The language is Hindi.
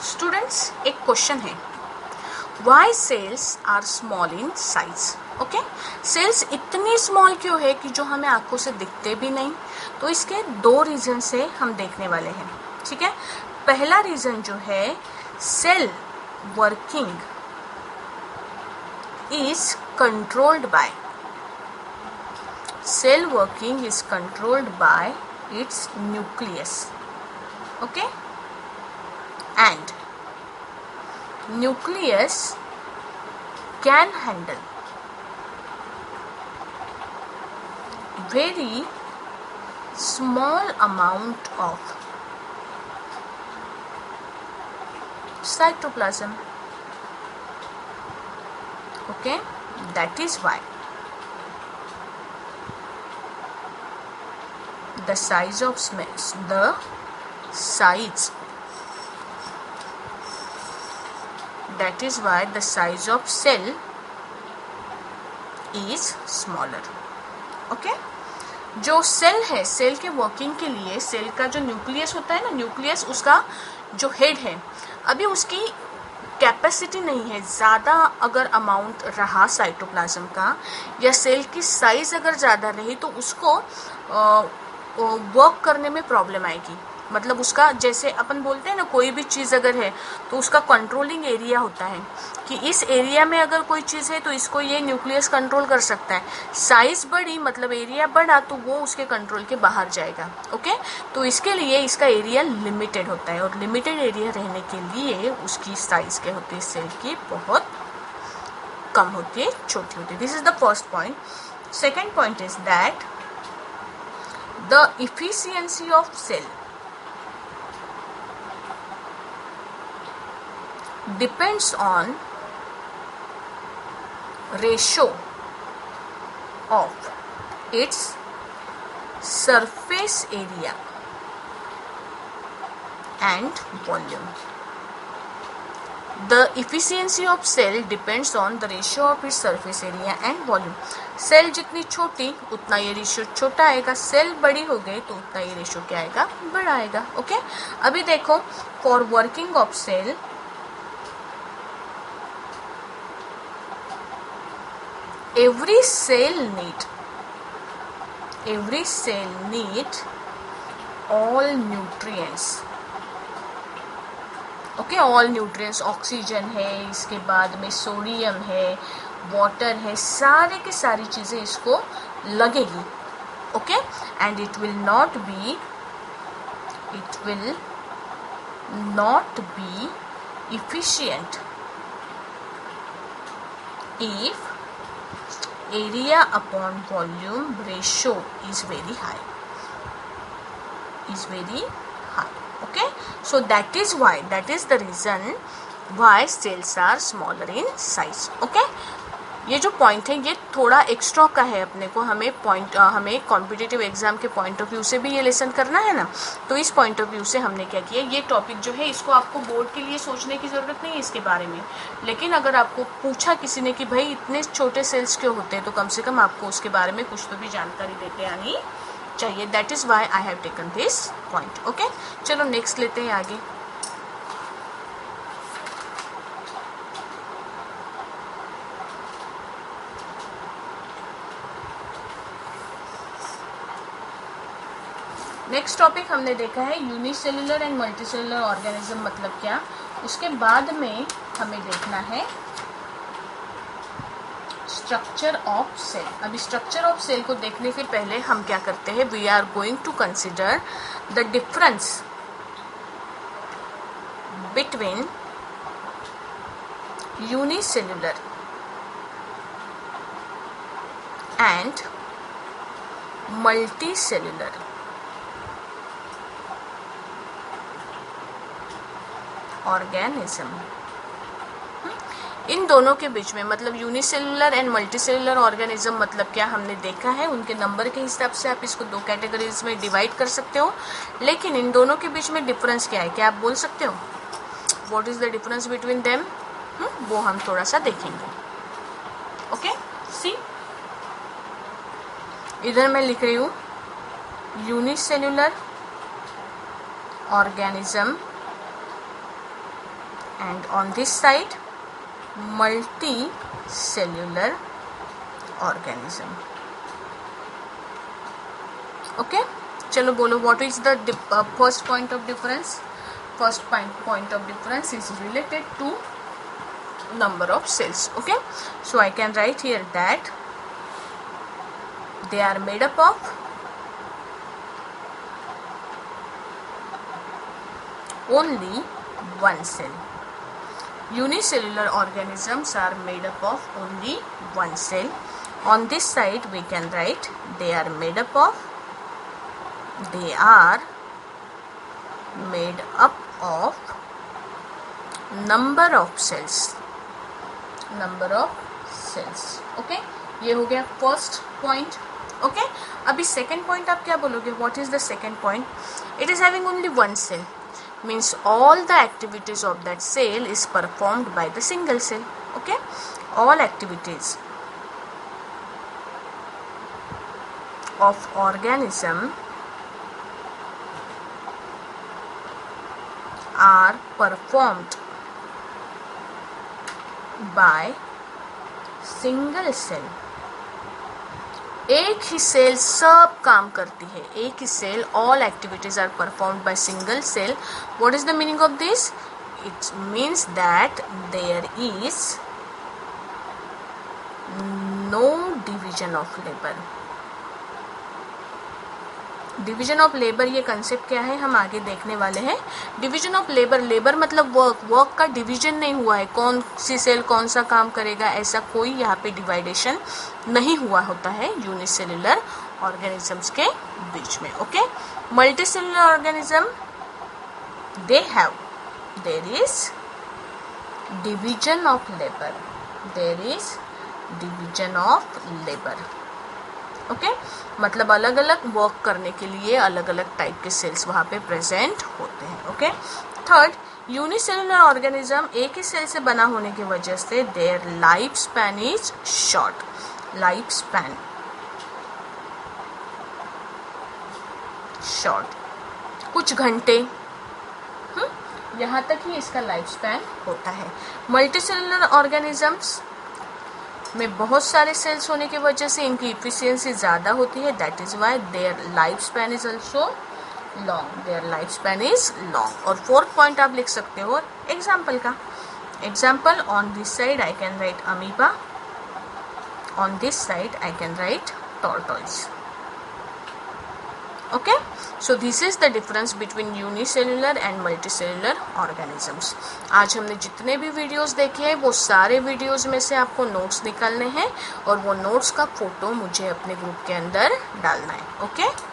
स्टूडेंट्स, एक क्वेश्चन है, why cells are small in size. Okay, cells इतनी स्मॉल क्यों है कि जो हमें आंखों से दिखते भी नहीं। तो इसके दो रीजन से हम देखने वाले हैं। ठीक है, पहला रीजन जो है, cell working is controlled by, cell working is controlled by its nucleus. Okay, and nucleus can handle very small amount of cytoplasm. Okay, that is why the size of that is why the size of cell is smaller. Okay, जो सेल है, सेल के वर्किंग के लिए सेल का जो न्यूक्लियस होता है ना, न्यूक्लियस उसका जो हेड है, अभी उसकी कैपेसिटी नहीं है। ज़्यादा अगर अमाउंट रहा साइटोप्लाज्म का या सेल की साइज अगर ज़्यादा रही तो उसको वर्क करने में प्रॉब्लम आएगी। मतलब उसका, जैसे अपन बोलते हैं ना, कोई भी चीज़ अगर है तो उसका कंट्रोलिंग एरिया होता है कि इस एरिया में अगर कोई चीज़ है तो इसको ये न्यूक्लियस कंट्रोल कर सकता है। साइज बढ़ी मतलब एरिया बढ़ा तो वो उसके कंट्रोल के बाहर जाएगा। ओके, तो इसके लिए इसका एरिया लिमिटेड होता है और लिमिटेड एरिया रहने के लिए उसकी साइज क्या होती है, सेल की बहुत कम होती है, छोटी होती है। This is the first point. Second point is that the efficiency of cell depends on ratio of its surface area and volume. The efficiency of cell depends on the ratio of its surface area and volume. Cell जितनी छोटी उतना ये रेशियो छोटा आएगा, सेल बड़ी हो गई तो उतना ये रेशियो क्या आएगा, बड़ा आएगा। ओके, अभी देखो, for working of cell every cell need all nutrients. Okay, all nutrients, oxygen है, इसके बाद में सोडियम है, वाटर है, सारे के सारी चीज़ें इसको लगेगी। Okay, and it will not be efficient if area upon volume ratio is very high. Okay, so that is the reason why cells are smaller in size. Okay, ये जो पॉइंट है ये थोड़ा एक्स्ट्रा का है, अपने को हमें कॉम्पिटिटिव एग्जाम के पॉइंट ऑफ व्यू से भी ये लेसन करना है ना। तो इस पॉइंट ऑफ व्यू से हमने क्या किया, ये टॉपिक जो है इसको आपको बोर्ड के लिए सोचने की ज़रूरत नहीं है इसके बारे में, लेकिन अगर आपको पूछा किसी ने कि भाई इतने छोटे सेल्स क्यों होते हैं, तो कम से कम आपको उसके बारे में कुछ तो भी जानकारी देते आनी चाहिए। That is why I have taken this point. Okay, चलो नेक्स्ट लेते हैं आगे। नेक्स्ट टॉपिक हमने देखा है यूनिसेलुलर एंड मल्टीसेलुलर ऑर्गेनिज्म मतलब क्या। उसके बाद में हमें देखना है स्ट्रक्चर ऑफ सेल। अभी स्ट्रक्चर ऑफ सेल को देखने के पहले हम क्या करते हैं, we are going to consider the difference between unicellular and multicellular organism. इन दोनों के बीच में, मतलब यूनिसेलुलर एंड मल्टीसेलुलर ऑर्गेनिज्म मतलब क्या हमने देखा है, उनके नंबर के हिसाब से आप इसको दो कैटेगरीज में डिवाइड कर सकते हो, लेकिन इन दोनों के बीच में डिफरेंस क्या है, क्या आप बोल सकते हो, what is the difference between them, वो हम थोड़ा सा देखेंगे। ओके, सी इधर मैं लिख रही हूँ unicellular organism and on this side multicellular organism. Okay, चलो बोलो, what is the first point of difference? First point of difference is related to number of cells. Okay, so I can write here that they are made up of only one cell. Unicellular organisms are made up of only one cell. On this side we can write they are made up of number of cells. Okay, ये हो गया first point. Okay, अभी second point आप क्या बोलोगे? What is the second point? It is having only one cell, means all the activities of that cell is performed by the single cell. Okay, all activities of organism are performed by single cell. एक ही सेल सब काम करती है, एक ही cell, all activities are performed by single cell. What is the meaning of this? It means that there is no division of labor. Division of labour, ये कंसेप्ट क्या है हम आगे देखने वाले हैं. डिवीजन ऑफ लेबर, लेबर मतलब वर्क का डिवीजन नहीं हुआ है, कौन सी सेल कौन सा काम करेगा, ऐसा कोई यहाँ पे डिवाइडेशन नहीं हुआ होता है यूनिसेल्युलर ऑर्गेनिजम्स के बीच में. Okay, multicellular organism there is division of labour. Okay, मतलब अलग अलग वर्क करने के लिए अलग अलग टाइप के सेल्स वहाँ पे प्रेजेंट होते हैं. ओके, थर्ड, यूनिसेल्युलर ऑर्गेनिज्म एक ही सेल से बना होने की वजह से there life span is short. कुछ घंटे, यहाँ तक ही इसका लाइफ स्पैन होता है. मल्टीसेल्युलर ऑर्गेनिजम्स में बहुत सारे सेल्स होने की वजह से इनकी इफिशियंसी ज़्यादा होती है. That is why their life span is also long. और फोर्थ पॉइंट आप लिख सकते हो एग्जाम्पल का. Example, on this side I can write amoeba, on this side I can write tortoise. Okay, so this is the difference between unicellular and multicellular organisms. आज हमने जितने भी वीडियोस देखे हैं वो सारे वीडियोस में से आपको नोट्स निकालने हैं और वो नोट्स का फोटो मुझे अपने ग्रुप के अंदर डालना है. ओके.